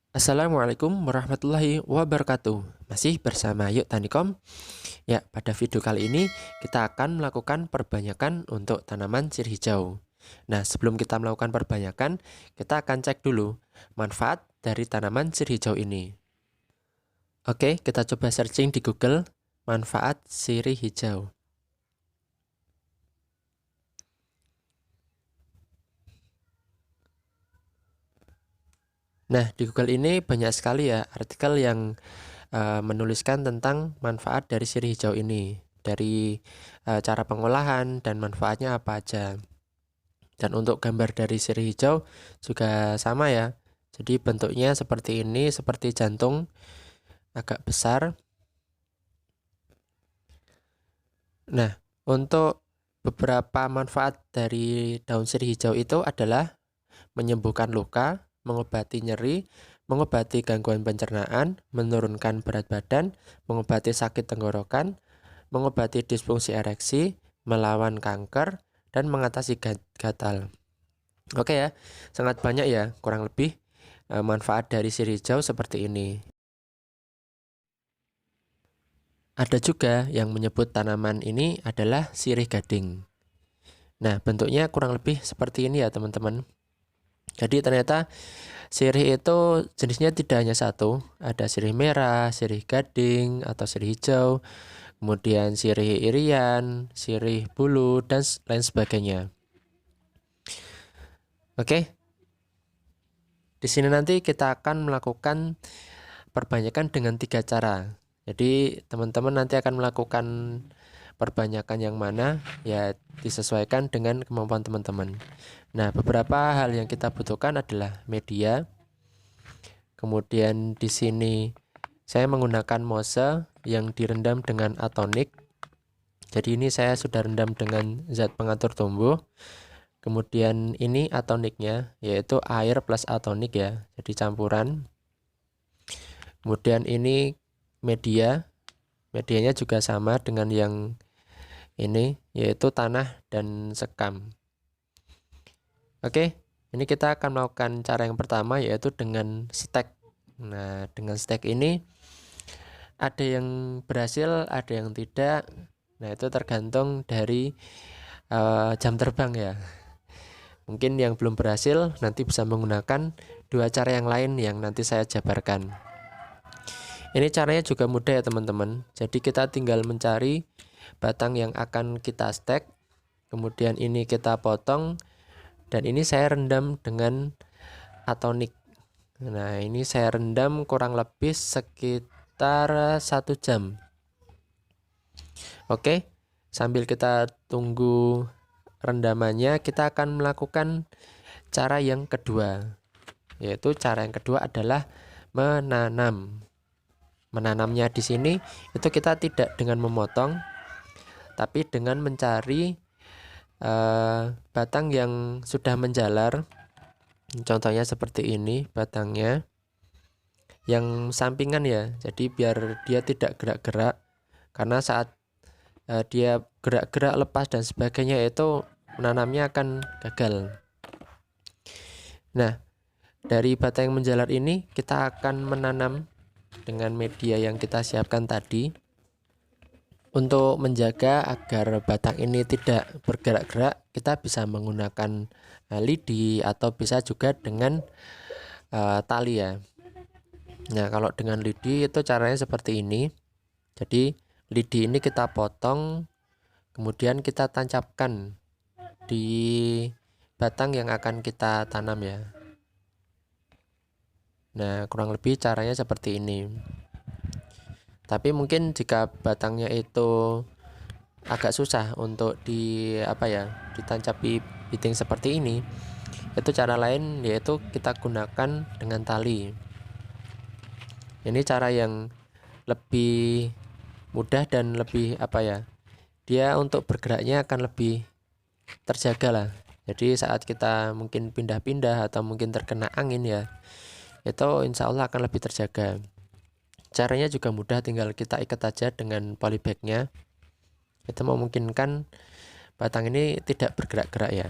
Assalamualaikum warahmatullahi wabarakatuh. Masih bersama Yuk Tanikom. Ya, pada video kali ini kita akan melakukan perbanyakan untuk tanaman sirih hijau. Nah, sebelum kita melakukan perbanyakan, kita akan cek dulu manfaat dari tanaman sirih hijau ini. Oke, kita coba searching di Google manfaat sirih hijau. Nah, di Google ini banyak sekali ya artikel yang menuliskan tentang manfaat dari sirih hijau ini, dari cara pengolahan dan manfaatnya apa aja. Dan untuk gambar dari sirih hijau juga sama ya. Jadi bentuknya seperti ini, seperti jantung, agak besar. Nah, untuk beberapa manfaat dari daun sirih hijau itu adalah menyembuhkan luka, mengobati nyeri, mengobati gangguan pencernaan, menurunkan berat badan, mengobati sakit tenggorokan, mengobati disfungsi ereksi, melawan kanker, dan mengatasi gatal. Oke ya, sangat banyak ya, kurang lebih manfaat dari sirih hijau seperti ini. Ada juga yang menyebut tanaman ini adalah sirih gading. Nah, bentuknya kurang lebih seperti ini ya teman-teman. Jadi ternyata sirih itu jenisnya tidak hanya satu, ada sirih merah, sirih gading, atau sirih hijau, kemudian sirih irian, sirih bulu, dan lain sebagainya. Oke, di sini nanti kita akan melakukan perbanyakan dengan 3 cara. Jadi teman-teman nanti akan melakukan perbanyakan yang mana ya disesuaikan dengan kemampuan teman-teman. Nah, beberapa hal yang kita butuhkan adalah media. Kemudian di sini saya menggunakan mose yang direndam dengan atonik. Jadi ini saya sudah rendam dengan zat pengatur tumbuh. Kemudian ini atoniknya yaitu air plus atonik ya. Jadi campuran. Kemudian ini medianya juga sama dengan yang ini yaitu tanah dan sekam. Oke, ini kita akan melakukan cara yang pertama yaitu dengan stek. Nah, dengan stek ini ada yang berhasil, ada yang tidak. Nah, itu tergantung dari jam terbang ya. Mungkin yang belum berhasil nanti bisa menggunakan 2 cara yang lain yang nanti saya jabarkan. Ini caranya juga mudah ya teman-teman. Jadi kita tinggal mencari batang yang akan kita stek. Kemudian ini kita potong. Dan ini saya rendam dengan atonik. Nah, ini saya rendam kurang lebih sekitar 1 jam. Oke, sambil kita tunggu rendamannya, kita akan melakukan cara yang kedua. Yaitu cara yang kedua adalah menanam. Menanamnya di sini itu kita tidak dengan memotong, tapi dengan mencari batang yang sudah menjalar. Contohnya seperti ini batangnya, yang sampingan ya. Jadi biar dia tidak gerak-gerak, karena saat dia gerak-gerak lepas dan sebagainya itu menanamnya akan gagal. Nah, dari batang yang menjalar ini kita akan menanam dengan media yang kita siapkan tadi. Untuk menjaga agar batang ini tidak bergerak-gerak, kita bisa menggunakan lidi atau bisa juga dengan tali ya. Nah, kalau dengan lidi itu caranya seperti ini. Jadi lidi ini kita potong, kemudian kita tancapkan di batang yang akan kita tanam ya. Nah, kurang lebih caranya seperti ini. Tapi mungkin jika batangnya itu agak susah untuk ditancapi biting seperti ini, itu cara lain yaitu kita gunakan dengan tali. Ini cara yang lebih mudah dan lebih dia untuk bergeraknya akan lebih terjaga lah. Jadi saat kita mungkin pindah-pindah atau mungkin terkena angin ya, itu insya Allah akan lebih terjaga. Caranya juga mudah, tinggal kita ikat aja dengan polybagnya. Itu memungkinkan batang ini tidak bergerak-gerak ya.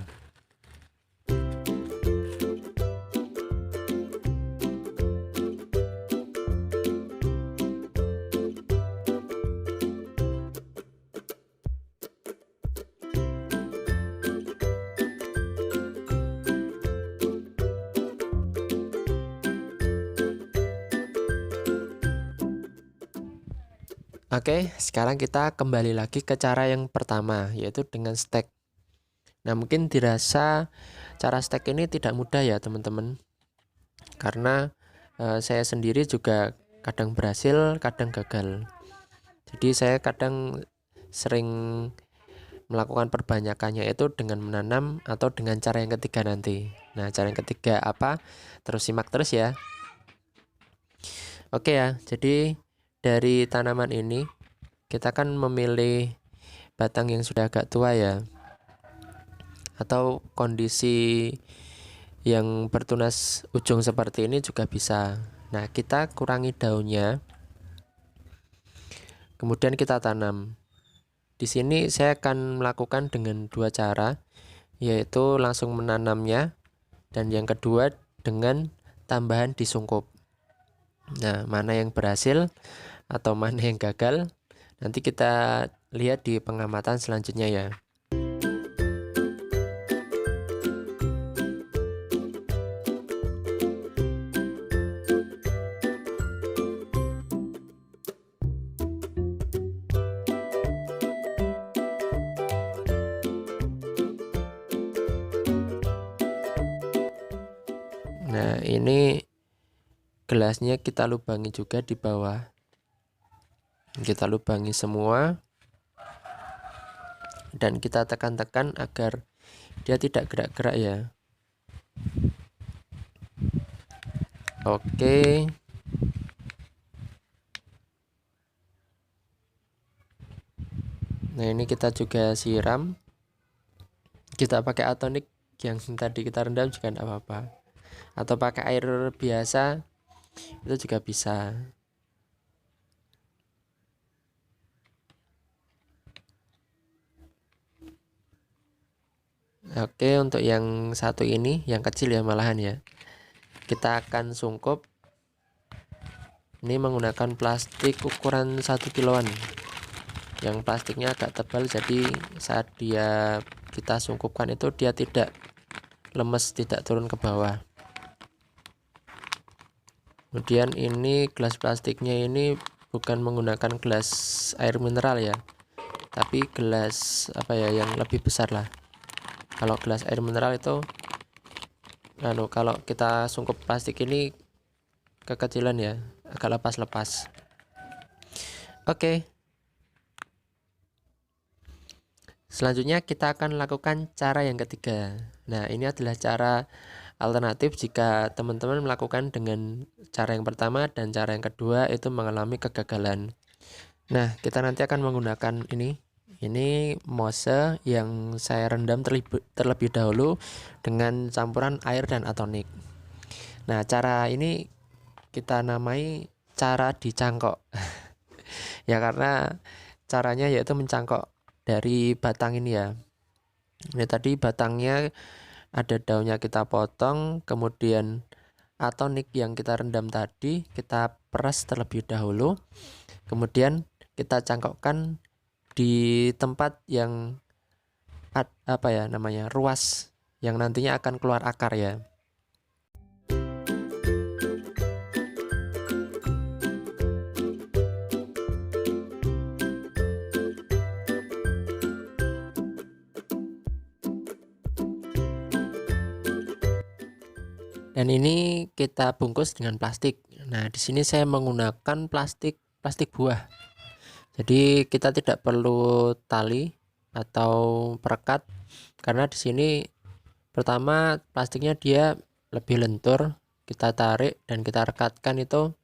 Oke, sekarang kita kembali lagi ke cara yang pertama, yaitu dengan stek. Nah, mungkin dirasa cara stek ini tidak mudah ya teman-teman, karena saya sendiri juga kadang berhasil, kadang gagal. Jadi saya kadang sering melakukan perbanyakannya itu dengan menanam atau dengan cara yang ketiga nanti. Nah, cara yang ketiga apa? Terus simak terus ya. Oke ya, jadi dari tanaman ini kita kan memilih batang yang sudah agak tua ya, atau kondisi yang bertunas ujung seperti ini juga bisa. Nah, kita kurangi daunnya, kemudian kita tanam. Di sini saya akan melakukan dengan dua cara, yaitu langsung menanamnya, dan yang kedua dengan tambahan disungkup. Nah, mana yang berhasil atau mana yang gagal, nanti kita lihat di pengamatan selanjutnya ya. Nah, ini gelasnya kita lubangi juga di bawah. Kita lubangi semua dan kita tekan-tekan agar dia tidak gerak-gerak ya. Oke. Nah, ini kita juga siram. Kita pakai atonik yang tadi kita rendam juga tidak apa-apa, atau pakai air biasa itu juga bisa. Oke, untuk yang satu ini, yang kecil ya malahan ya, kita akan sungkup. Ini menggunakan plastik ukuran 1 kiloan, yang plastiknya agak tebal, jadi saat kita sungkupkan itu dia tidak lemes, tidak turun ke bawah. Kemudian ini gelas plastiknya ini bukan menggunakan gelas air mineral ya, tapi gelas apa ya, yang lebih besar lah. Kalau gelas air mineral itu kalau kita sungkup plastik ini kekecilan ya, agak lepas-lepas. Oke. Selanjutnya kita akan lakukan cara yang ketiga. Nah, ini adalah cara alternatif jika teman-teman melakukan dengan cara yang pertama dan cara yang kedua itu mengalami kegagalan. Nah, kita nanti akan menggunakan ini mose yang saya rendam terlebih dahulu dengan campuran air dan atonik. Nah, cara ini kita namai cara dicangkok. Ya, karena caranya yaitu mencangkok dari batang ini ya. Ini tadi batangnya ada daunnya kita potong, kemudian atonik yang kita rendam tadi kita peras terlebih dahulu, kemudian kita cangkokkan di tempat yang ruas yang nantinya akan keluar akar ya. Dan ini kita bungkus dengan plastik. Nah, di sini saya menggunakan plastik buah. Jadi kita tidak perlu tali atau perekat, karena di sini pertama plastiknya dia lebih lentur, kita tarik dan kita rekatkan itu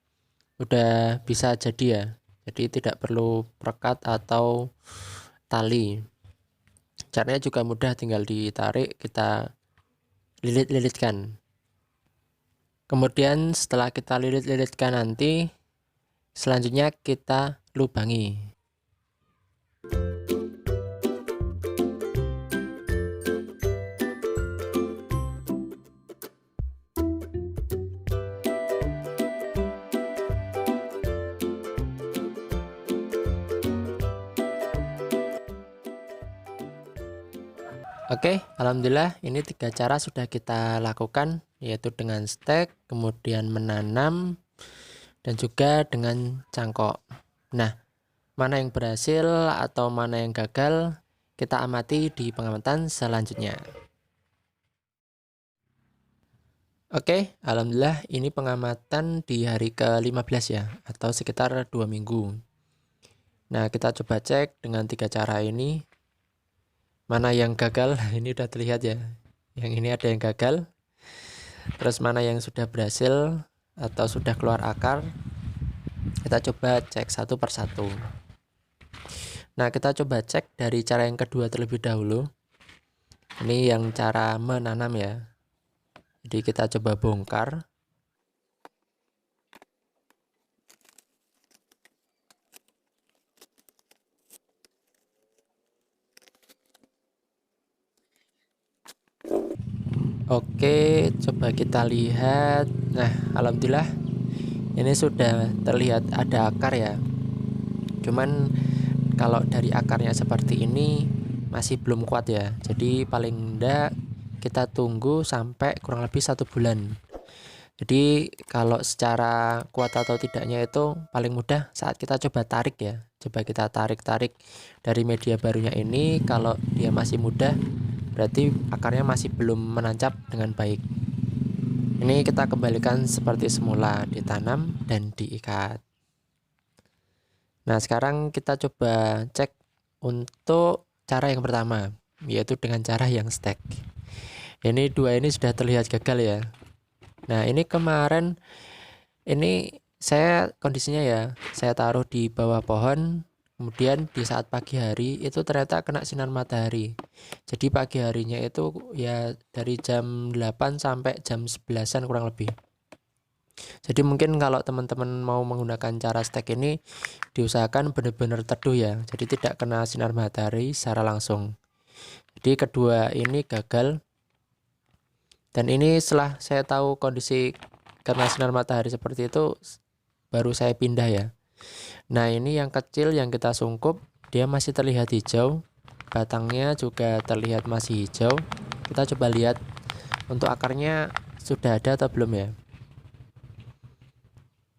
udah bisa jadi ya. Jadi tidak perlu perekat atau tali. Caranya juga mudah, tinggal ditarik, kita lilit-lilitkan. Kemudian setelah kita lilit-lilitkan nanti, selanjutnya kita lubangi. Oke, alhamdulillah ini 3 cara sudah kita lakukan, yaitu dengan stek, kemudian menanam, dan juga dengan cangkok. Nah, mana yang berhasil atau mana yang gagal, kita amati di pengamatan selanjutnya. Oke, alhamdulillah ini pengamatan di hari ke-15 ya, atau sekitar 2 minggu. Nah, kita coba cek dengan 3 cara ini. Mana yang gagal, ini udah terlihat ya. Yang ini ada yang gagal. Terus mana yang sudah berhasil atau sudah keluar akar. Kita coba cek satu persatu. Nah, kita coba cek dari cara yang kedua terlebih dahulu. Ini yang cara menanam ya. Jadi kita coba bongkar. Oke, coba kita lihat. Nah, alhamdulillah ini sudah terlihat ada akar ya. Cuman kalau dari akarnya seperti ini masih belum kuat ya. Jadi paling enggak kita tunggu sampai kurang lebih 1 bulan. Jadi kalau secara kuat atau tidaknya itu paling mudah saat kita coba tarik ya. Coba kita tarik-tarik dari media barunya ini. Kalau dia masih mudah, berarti akarnya masih belum menancap dengan baik. Ini kita kembalikan seperti semula, ditanam dan diikat. Nah, sekarang kita coba cek untuk cara yang pertama, yaitu dengan cara yang stack. Ini dua ini sudah terlihat gagal ya. Nah, ini kemarin ini saya kondisinya ya, saya taruh di bawah pohon, kemudian di saat pagi hari itu ternyata kena sinar matahari. Jadi pagi harinya itu ya dari jam 8 sampai jam 11-an kurang lebih. Jadi mungkin kalau teman-teman mau menggunakan cara stack ini diusahakan benar-benar teduh ya. Jadi tidak kena sinar matahari secara langsung. Jadi kedua ini gagal. Dan ini setelah saya tahu kondisi karena sinar matahari seperti itu, baru saya pindah ya. Nah, ini yang kecil yang kita sungkup, dia masih terlihat hijau. Batangnya juga terlihat masih hijau. Kita coba lihat untuk akarnya sudah ada atau belum ya.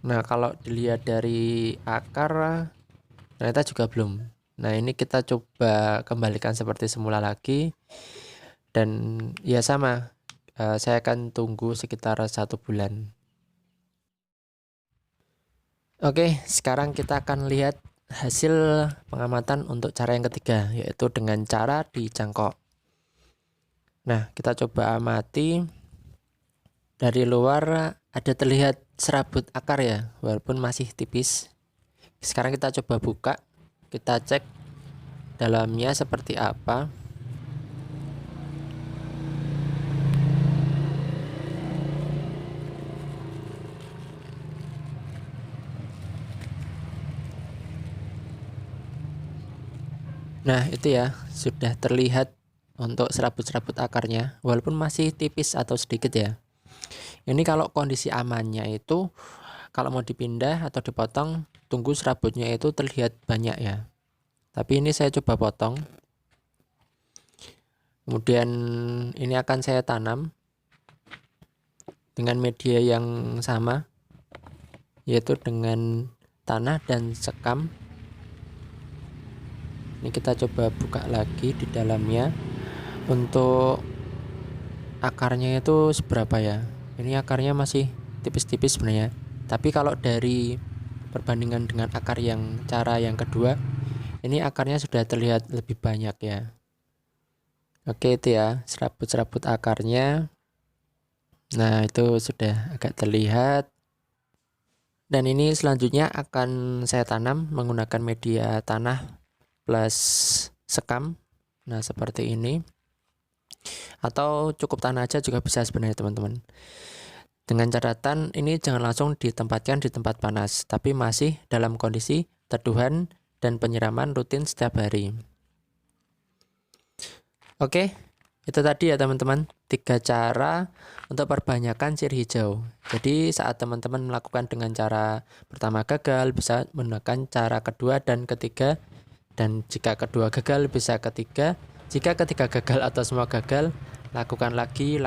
Nah, kalau dilihat dari akar ternyata juga belum. Nah, ini kita coba kembalikan seperti semula lagi. Dan ya sama, saya akan tunggu sekitar 1 bulan. Oke, sekarang kita akan lihat hasil pengamatan untuk cara yang ketiga, yaitu dengan cara dicangkok. Nah, kita coba amati. Dari luar ada terlihat serabut akar ya, walaupun masih tipis. Sekarang kita coba buka, kita cek dalamnya seperti apa. Nah, itu ya, sudah terlihat untuk serabut-serabut akarnya, walaupun masih tipis atau sedikit ya. Ini kalau kondisi amannya itu, kalau mau dipindah atau dipotong, tunggu serabutnya itu terlihat banyak ya. Tapi ini saya coba potong. Kemudian ini akan saya tanam dengan media yang sama, yaitu dengan tanah dan sekam. Ini kita coba buka lagi di dalamnya. Untuk akarnya itu seberapa ya? Ini akarnya masih tipis-tipis sebenarnya. Tapi kalau dari perbandingan dengan akar yang cara yang kedua, ini akarnya sudah terlihat lebih banyak ya. Oke, itu ya serabut-serabut akarnya. Nah, itu sudah agak terlihat. Dan ini selanjutnya akan saya tanam menggunakan media tanah plus sekam. Nah, seperti ini. Atau cukup tanah aja juga bisa sebenarnya teman-teman. Dengan catatan ini jangan langsung ditempatkan di tempat panas, tapi masih dalam kondisi teduhan dan penyiraman rutin setiap hari. Oke, itu tadi ya teman-teman, 3 cara untuk perbanyakan sirih hijau. Jadi saat teman-teman melakukan dengan cara pertama gagal, bisa menggunakan cara kedua dan ketiga. Dan jika kedua gagal, bisa ketiga. Jika ketiga gagal atau semua gagal, lakukan lagi,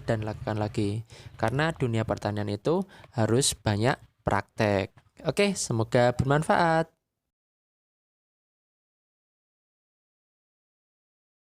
dan lakukan lagi. Karena dunia pertanian itu harus banyak praktek. Oke, semoga bermanfaat.